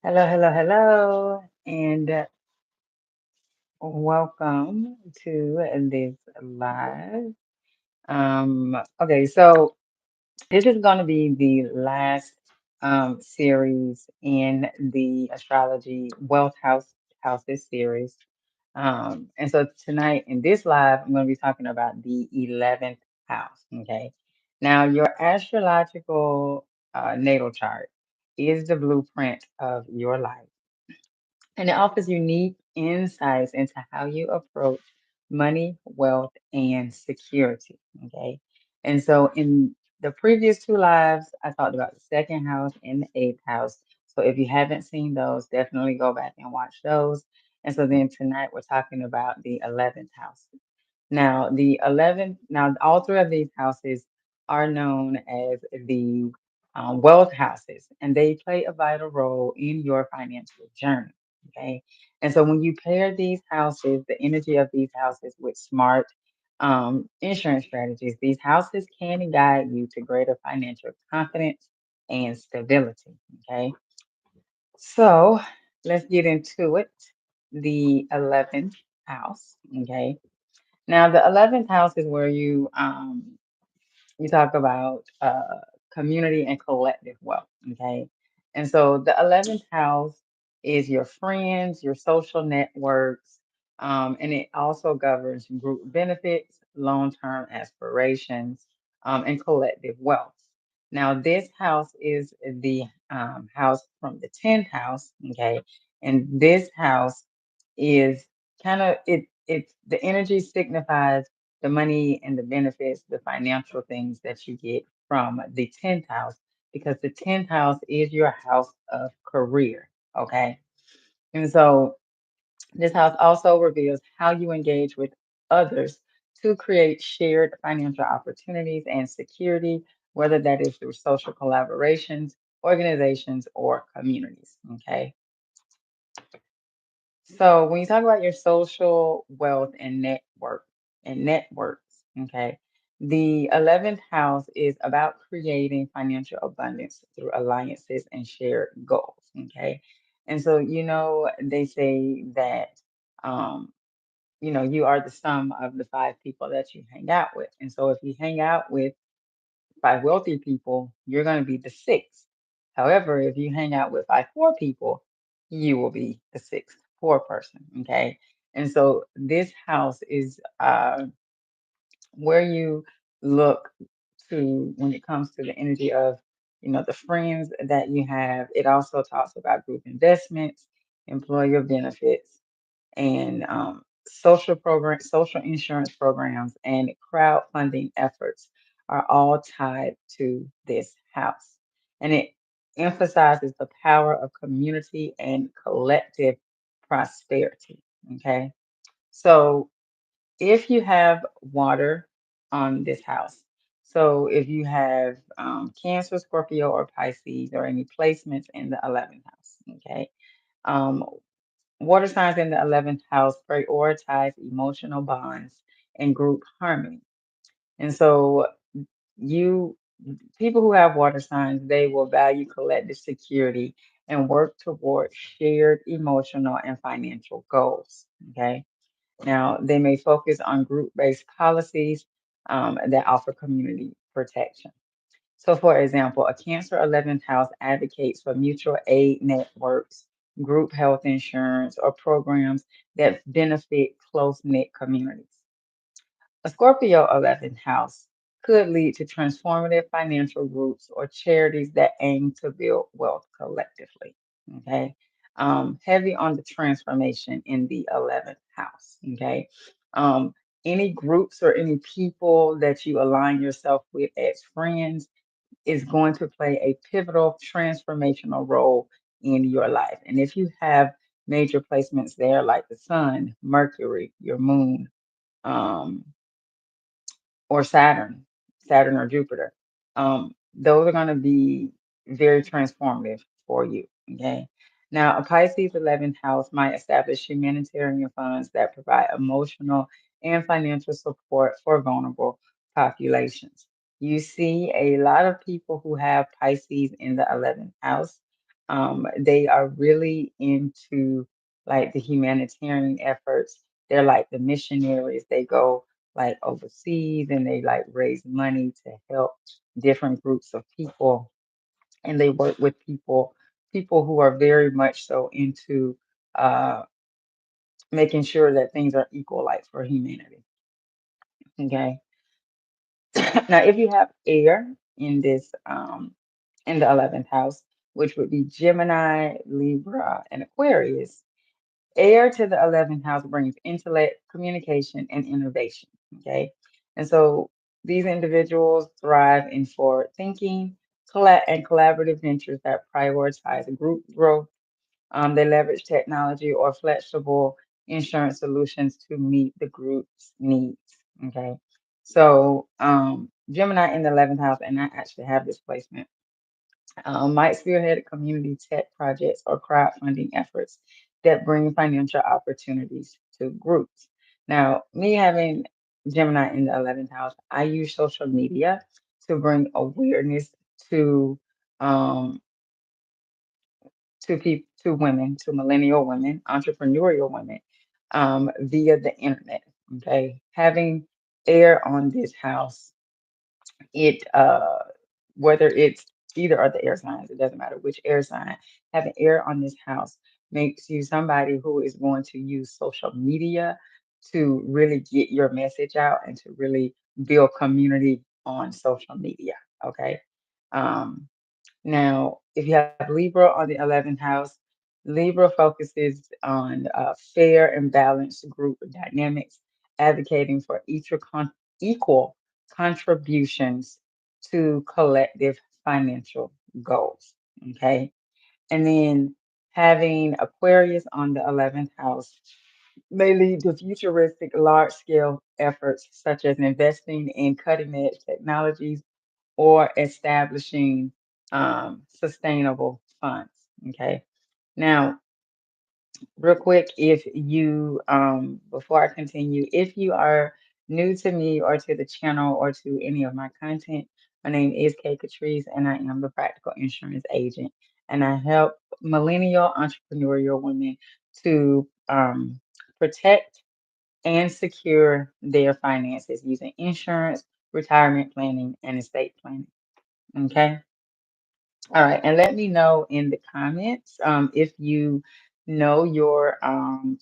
Hello, hello, hello, and welcome to this live. Okay, so this is going to be the last series in the astrology wealth houses series. And so tonight in this live, I'm going to be talking about the 11th house. Okay, now your astrological natal chart is the blueprint of your life and it offers unique insights into how you approach money, wealth, and security. Okay. And so in the previous two lives, I talked about the second house and the eighth house. So if you haven't seen those, definitely go back and watch those. And so then tonight we're talking about the 11th house. Now all three of these houses are known as the wealth houses, and they play a vital role in your financial journey. Okay. And so when you pair these houses, the energy of these houses with smart insurance strategies, these houses can guide you to greater financial confidence and stability. Okay. So let's get into it. The 11th house. Okay. Now, the 11th house is where you talk about community and collective wealth. Okay. And so the 11th house is your friends, your social networks, and it also governs group benefits, long term aspirations, and collective wealth. Now, this house is the house from the 10th house. Okay. And this house is kind of the energy signifies the money and the benefits, the financial things that you get from the 10th house, because the 10th house is your house of career. Okay. And so this house also reveals how you engage with others to create shared financial opportunities and security, whether that is through social collaborations, organizations, or communities. Okay. So when you talk about your social wealth and networks, okay, the 11th house is about creating financial abundance through alliances and shared goals. Okay. And so, they say that, um, you are the sum of the five people that you hang out with. And so if you hang out with five wealthy people, you're going to be the sixth. However, if you hang out with five poor people, you will be the sixth poor person. Okay. And so this house is where you look to when it comes to the energy of, the friends that you have. It also talks about group investments, employer benefits, and social insurance programs, and crowdfunding efforts are all tied to this house. And it emphasizes the power of community and collective prosperity. Okay. So if you have water on this house, so if you have Cancer, Scorpio, or Pisces, or any placements in the 11th house, okay, um, water signs in the 11th house prioritize emotional bonds and group harmony. And so you people who have water signs, they will value collective security and work toward shared emotional and financial goals. Okay. Now, they may focus on group-based policies that offer community protection. So, for example, a Cancer 11th house advocates for mutual aid networks, group health insurance, or programs that benefit close-knit communities. A Scorpio 11th house could lead to transformative financial groups or charities that aim to build wealth collectively. Okay. Heavy on the transformation in the 11th house. Okay. Um, any groups or any people that you align yourself with as friends is going to play a pivotal transformational role in your life. And if you have major placements there, like the sun, Mercury, your moon, um, or Saturn or Jupiter, those are going to be very transformative for you. Okay. Now, a Pisces 11th house might establish humanitarian funds that provide emotional and financial support for vulnerable populations. You see a lot of people who have Pisces in the 11th house. They are really into like the humanitarian efforts. They're like the missionaries. They go like overseas and they like raise money to help different groups of people, and they work with people who are very much so into uh, making sure that things are equal, like for humanity. Okay. Now, if you have air in this in the 11th house, which would be Gemini, Libra, and Aquarius, air to the 11th house brings intellect, communication, and innovation. Okay. And so these individuals thrive in forward thinking, and collaborative ventures that prioritize group growth. They leverage technology or flexible insurance solutions to meet the group's needs. Okay. So Gemini in the 11th house, and I actually have this placement, might spearhead community tech projects or crowdfunding efforts that bring financial opportunities to groups. Now, me having Gemini in the 11th house, I use social media to bring awareness to um, to women, to millennial women, entrepreneurial women, via the internet. Okay, having air on this house, it whether it's either of the air signs, it doesn't matter which air sign, having air on this house makes you somebody who is going to use social media to really get your message out and to really build community on social media. Okay. Um, Now, if you have Libra on the 11th house, Libra focuses on fair and balanced group dynamics, advocating for equal contributions to collective financial goals. Okay. And then having Aquarius on the 11th house may lead to futuristic large scale efforts such as investing in cutting edge technologies or establishing sustainable funds. Okay. Now, real quick, if you, before I continue, if you are new to me or to the channel or to any of my content, my name is Katrice, and I am the practical insurance agent. And I help millennial entrepreneurial women to protect and secure their finances using insurance, retirement planning, and estate planning. Okay. All right, and let me know in the comments if you know your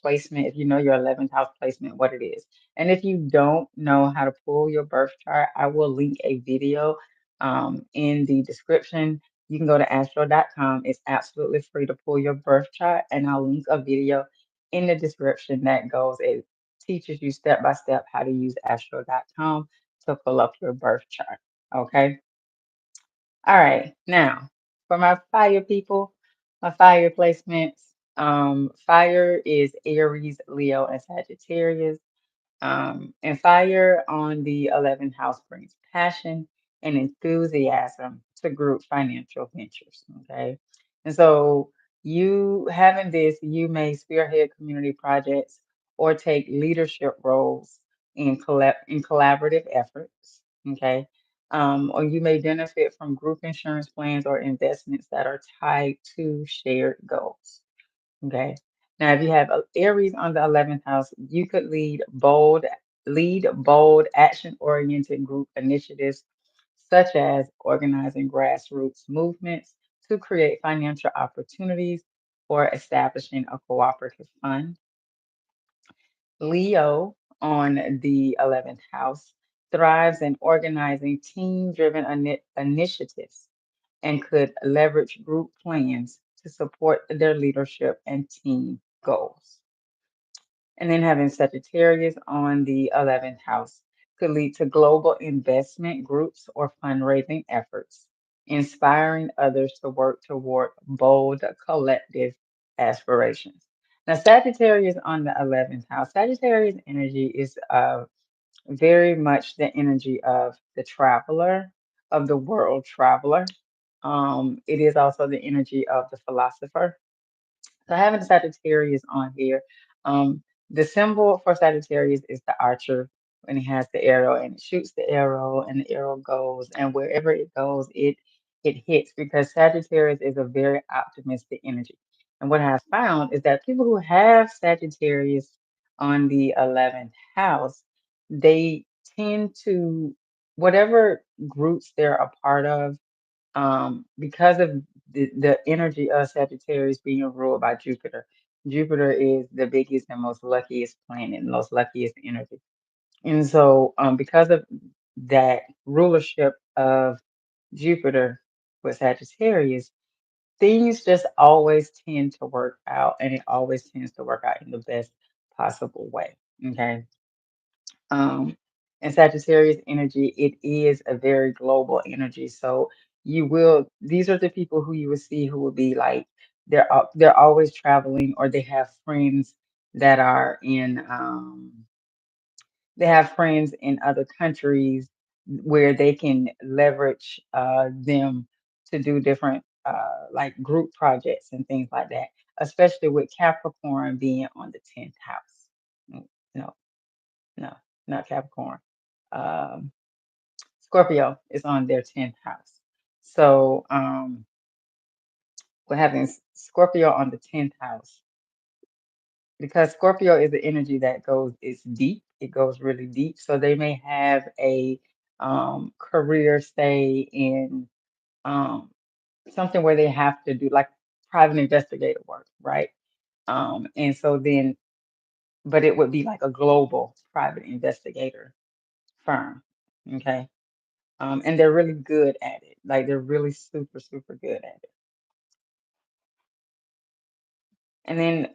placement, if you know your 11th house placement, what it is. And if you don't know how to pull your birth chart, I will link a video in the description. You can go to astro.com. It's absolutely free to pull your birth chart, and I'll link a video in the description that goes, it teaches you step by step how to use astro.com to pull up your birth chart. Okay. All right, now for my fire people, my fire placements. Fire is Aries, Leo, and Sagittarius. And fire on the 11th house brings passion and enthusiasm to group financial ventures. Okay. And so, you having this, you may spearhead community projects or take leadership roles in collaborative efforts. Okay. Or you may benefit from group insurance plans or investments that are tied to shared goals. Okay. Now, if you have Aries on the 11th house, you could lead bold, action-oriented group initiatives, such as organizing grassroots movements to create financial opportunities or establishing a cooperative fund. Leo on the 11th house thrives in organizing team-driven initiatives and could leverage group plans to support their leadership and team goals. And then having Sagittarius on the 11th house could lead to global investment groups or fundraising efforts, inspiring others to work toward bold collective aspirations. Now, Sagittarius on the 11th house, Sagittarius energy is very much the energy of the traveler, of the world traveler. It is also the energy of the philosopher. So having Sagittarius on here, the symbol for Sagittarius is the archer when he has the arrow and it shoots the arrow and the arrow goes and wherever it goes, it hits because Sagittarius is a very optimistic energy. And what I've found is that people who have Sagittarius on the 11th house, they tend to, whatever groups they're a part of, because of the energy of Sagittarius being ruled by Jupiter. Jupiter is the biggest and most luckiest planet, most luckiest energy. And so, because of that rulership of Jupiter with Sagittarius, things just always tend to work out, and it always tends to work out in the best possible way. Okay. Um, and Sagittarius energy, it is a very global energy. So these are the people who you will see who will be like, they're always traveling, or that are in, they have friends in other countries where they can leverage them to do different like group projects and things like that, especially with Capricorn being on the 10th house. No, no, not Capricorn. Um, Scorpio is on their 10th house. So we're having Scorpio on the 10th house because Scorpio is the energy that it's deep. It goes really deep. So they may have a career stay in um, something where they have to do like private investigator work, right? And so then, but it would be like a global private investigator firm, okay? And they're really good at it. Like they're really super, super good at it. And then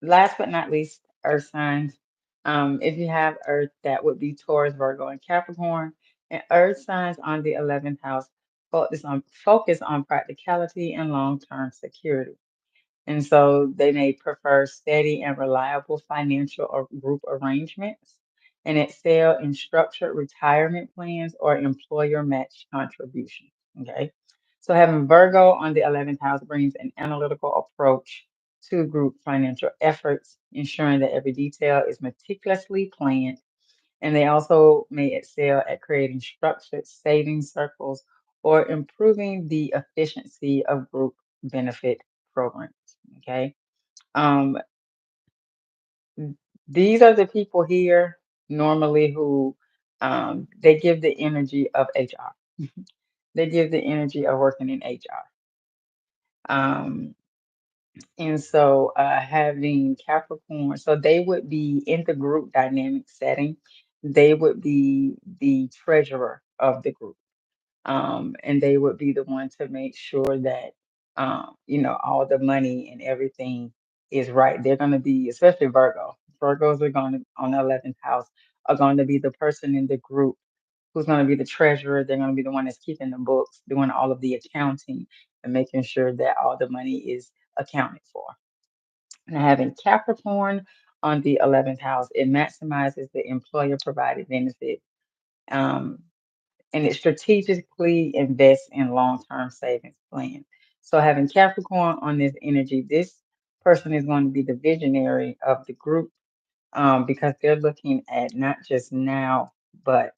last but not least, earth signs. If you have earth, that would be Taurus, Virgo, and Capricorn. And earth signs on the 11th house focus on practicality and long-term security. And so they may prefer steady and reliable financial or group arrangements and excel in structured retirement plans or employer match contributions. Okay. So having Virgo on the 11th house brings an analytical approach to group financial efforts, ensuring that every detail is meticulously planned. And they also may excel at creating structured saving circles or improving the efficiency of group benefit programs. Okay. Um, these are the people here normally who they give the energy of HR. They give the energy of working in HR. And so having Capricorn, so they would be in the group dynamic setting, they would be the treasurer of the group. And they would be the one to make sure that all the money and everything is right. They're going to be, especially Virgo. Virgos are going to on the 11th house are going to be the person in the group who's going to be the treasurer. They're going to be the one that's keeping the books, doing all of the accounting, and making sure that all the money is accounted for. And having Capricorn on the 11th house, it maximizes the employer provided benefit. Um, and it strategically invests in long-term savings plan. So having Capricorn on this energy, this person is going to be the visionary of the group because they're looking at not just now, but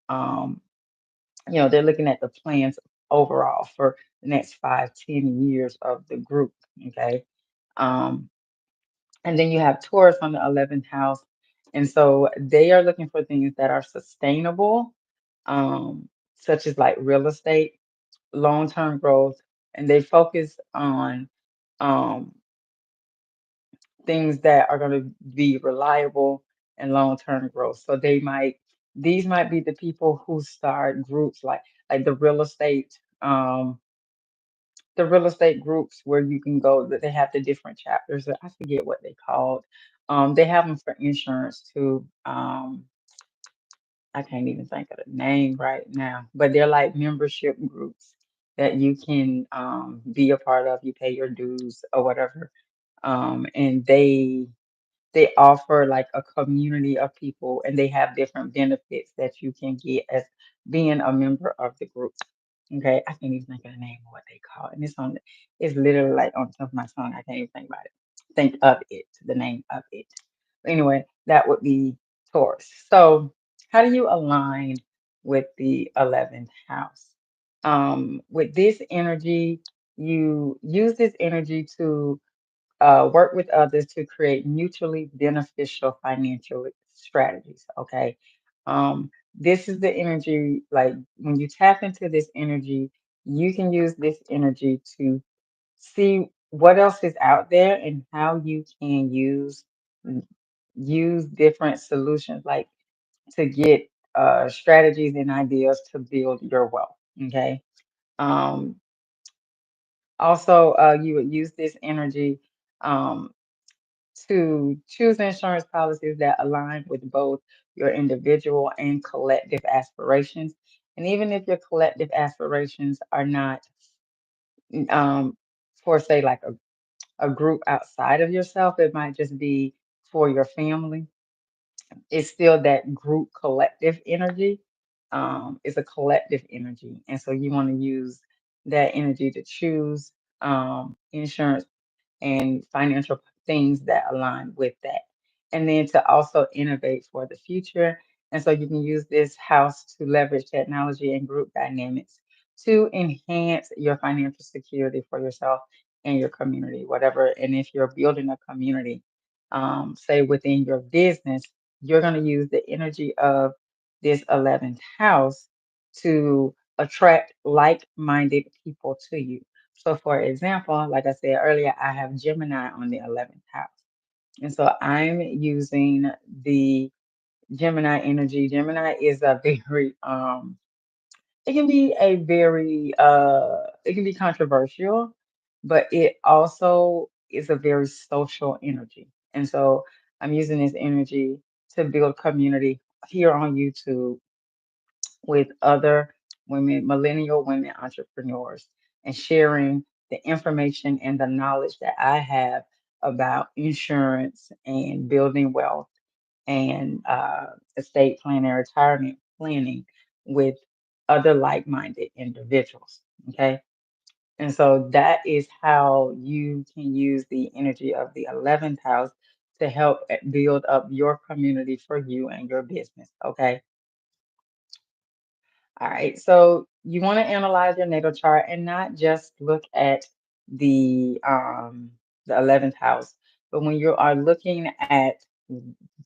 um, they're looking at the plans overall for the next 5, 10 years of the group. Okay. Um, and then you have Taurus on the 11th house. And so they are looking for things that are sustainable, such as like real estate, long-term growth, and they focus on um, things that are going to be reliable and long-term growth. So these might be the people who start groups like the real estate groups where you can go that they have the different chapters. I forget what they called. They have them for insurance too. I can't even think of the name right now, but they're like membership groups that you can be a part of. You pay your dues or whatever, and they offer like a community of people, and they have different benefits that you can get as being a member of the group. Okay, I can't even think of the name of what they call it, and it's literally like on the tip of my tongue. I can't even think about it. Think of it, the name of it. Anyway, that would be Taurus. So, how do you align with the 11th house? With this energy, you use this energy to work with others to create mutually beneficial financial strategies. Okay. This is the energy, like when you tap into this energy, you can use this energy to see what else is out there and how you can use different solutions, like to get strategies and ideas to build your wealth. Okay. Um, Also, you would use this energy um, to choose insurance policies that align with both your individual and collective aspirations. And even if your collective aspirations are not um, for, say, like a group outside of yourself, it might just be for your family. It's still that group collective energy. It's a collective energy. And so you want to use that energy to choose insurance and financial things that align with that. And then to also innovate for the future. And so you can use this house to leverage technology and group dynamics to enhance your financial security for yourself and your community, whatever. And if you're building a community, say within your business, you're going to use the energy of this 11th house to attract like-minded people to you. So, for example, like I said earlier, I have Gemini on the 11th house. And so I'm using the Gemini energy. Gemini is a very, it can be a very, it can be controversial, but it also is a very social energy. And so I'm using this energy to build community here on YouTube with other women, millennial women entrepreneurs, and sharing the information and the knowledge that I have about insurance and building wealth and estate planning, retirement planning with other like-minded individuals. Okay. And so that is how you can use the energy of the 11th house to help build up your community for you and your business. Okay. All right, so you want to analyze your natal chart and not just look at the 11th house, but when you are looking at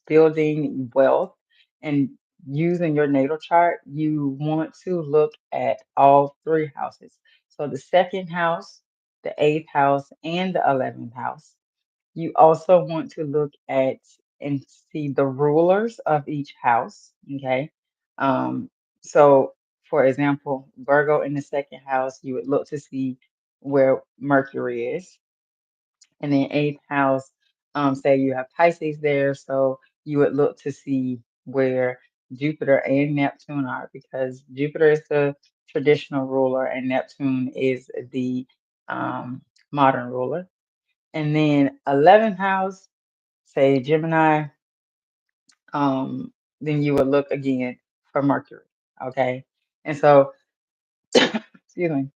building wealth and using your natal chart, you want to look at all three houses. So the second house, the eighth house, and the 11th house. You also want to look at and see the rulers of each house. Okay. Um, so, for example, Virgo in the second house, you would look to see where Mercury is. And then eighth house, say you have Pisces there. So you would look to see where Jupiter and Neptune are, because Jupiter is the traditional ruler and Neptune is the modern ruler. And then 11th house, say Gemini, then you would look again for Mercury. Okay. And so, excuse me.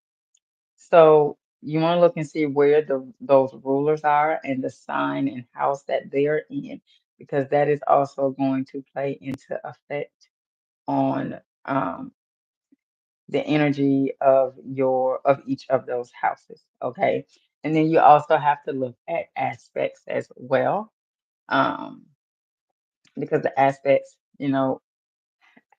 So you want to look and see where those rulers are and the sign and house that they're in, because that is also going to play into effect on the energy of each of those houses. Okay. And then you also have to look at aspects as well. Um, because the aspects,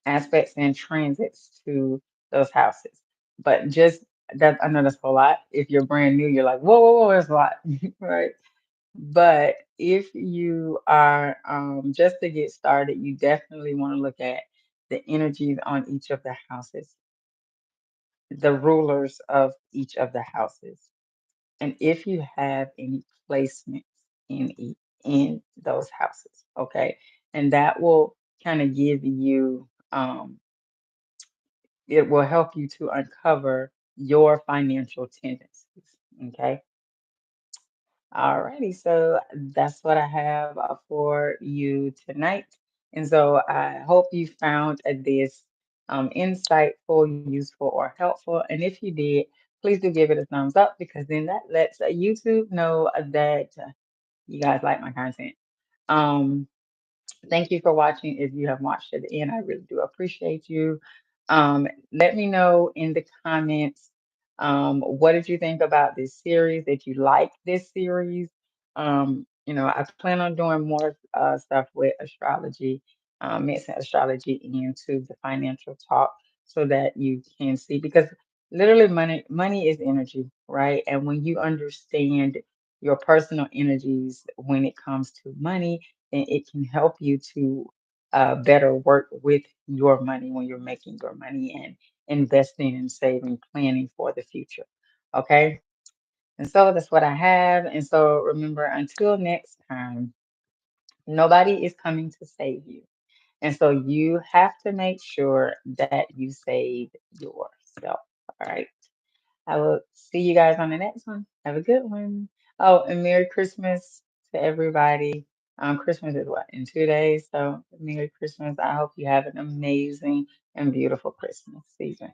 aspects and transits to those houses. But just that, I know that's a lot. If you're brand new, you're like, whoa, whoa, whoa, that's a lot, right? But if you are just to get started, you definitely want to look at the energies on each of the houses, the rulers of each of the houses, and if you have any placements in those houses, okay, and that will kind of give you it will help you to uncover your financial tendencies. Okay. Alrighty. So that's what I have for you tonight. And so I hope you found this insightful, useful, or helpful. And if you did, please do give it a thumbs up, because then that lets YouTube know that you guys like my content. Um, Thank you for watching. If you have watched to the end, I really do appreciate you. Let me know in the comments, what did you think about this series? Did you like this series? I plan on doing more stuff with astrology, mixing astrology into the financial talk so that you can see, because literally money is energy, right? And when you understand your personal energies when it comes to money, then it can help you to better work with your money when you're making your money and investing and saving, planning for the future. Okay. And so that's what I have. And so remember, until next time, nobody is coming to save you. And so you have to make sure that you save yourself. All right. I will see you guys on the next one. Have a good one. Oh, and Merry Christmas to everybody. Christmas is what, in 2 days? So Merry Christmas. I hope you have an amazing and beautiful Christmas season.